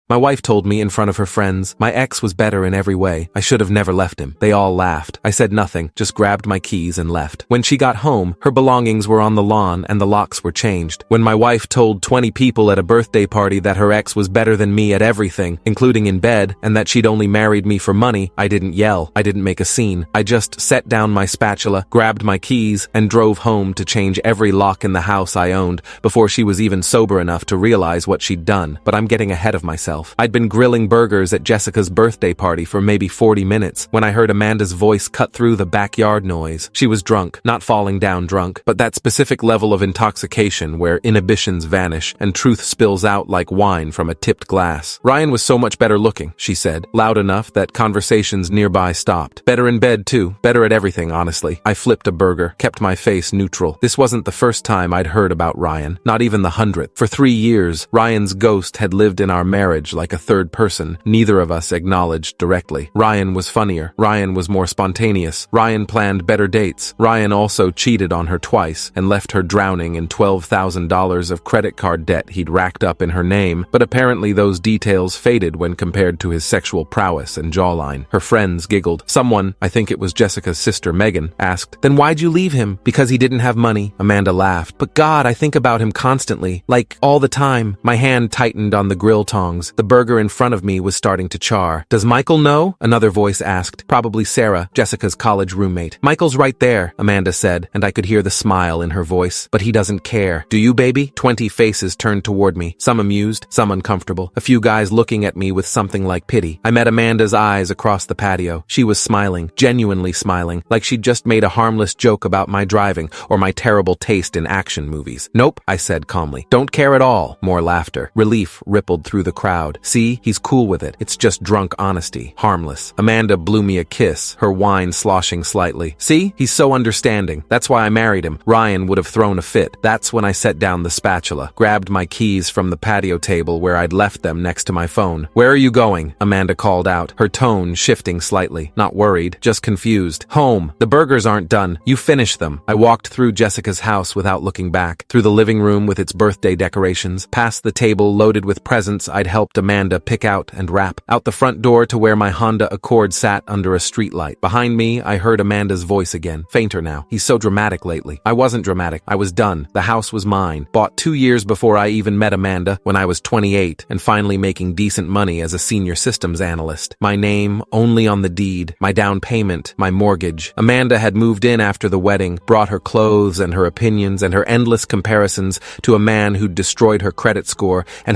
My wife told me in front of her friends. My ex was better in every way. I should have never left him. They all laughed. I said nothing, just grabbed my keys and left. When she got home, her belongings were on the lawn and the locks were changed. When my wife told 20 people at a birthday party that her ex was better than me at everything, including in bed, and that she'd only married me for money, I didn't yell. I didn't make a scene. I just set down my spatula, grabbed my keys, and drove home to change every lock in the house I owned before she was even sober enough to realize what she'd done. But I'm getting ahead of myself. I'd been grilling burgers at Jessica's birthday party for maybe 40 minutes when I heard Amanda's voice cut through the backyard noise. She was drunk, not falling down drunk, but that specific level of intoxication where inhibitions vanish and truth spills out like wine from a tipped glass. Ryan was so much better looking, she said, loud enough that conversations nearby stopped. Better in bed too, better at everything, honestly. I flipped a burger, kept my face neutral. This wasn't the first time I'd heard about Ryan, not even the 100th. For 3 years, Ryan's ghost had lived in our marriage like a third person, neither of us acknowledged directly. Ryan was funnier. Ryan was more spontaneous. Ryan planned better dates. Ryan also cheated on her twice and left her drowning in $12,000 of credit card debt he'd racked up in her name, but apparently those details faded when compared to his sexual prowess and jawline. Her friends giggled. Someone, I think it was Jessica's sister Megan, asked, "Then why'd you leave him? Because he didn't have money?" Amanda laughed. "But God, I think about him constantly. Like, all the time." My hand tightened on the grill tongs. The burger in front of me was starting to char. "Does Michael know?" Another voice asked. Probably Sarah, Jessica's college roommate. "Michael's right there," Amanda said, and I could hear the smile in her voice. "But he doesn't care. Do you, baby?" 20 faces turned toward me, some amused, some uncomfortable. A few guys looking at me with something like pity. I met Amanda's eyes across the patio. She was smiling, genuinely smiling, like she'd just made a harmless joke about my driving or my terrible taste in action movies. "Nope," I said calmly. "Don't care at all." More laughter. Relief rippled through the crowd. "See, he's cool with it. It's just drunk honesty. Harmless." Amanda blew me a kiss, her wine sloshing slightly. "See, he's so understanding. That's why I married him. Ryan would have thrown a fit." That's when I set down the spatula, grabbed my keys from the patio table where I'd left them next to my phone. "Where are you going?" Amanda called out, her tone shifting slightly. Not worried, just confused. "Home. The burgers aren't done. You finish them." I walked through Jessica's house without looking back, through the living room with its birthday decorations, past the table loaded with presents I'd helped Amanda pick out and wrap, out the front door to where my Honda Accord sat under a streetlight. Behind me, I heard Amanda's voice again, fainter now. "He's so dramatic lately." I wasn't dramatic. I was done. The house was mine. Bought 2 years before I even met Amanda, when I was 28, and finally making decent money as a senior systems analyst. My name only on the deed, my down payment, my mortgage. Amanda had moved in after the wedding, brought her clothes and her opinions and her endless comparisons to a man who'd destroyed her credit score and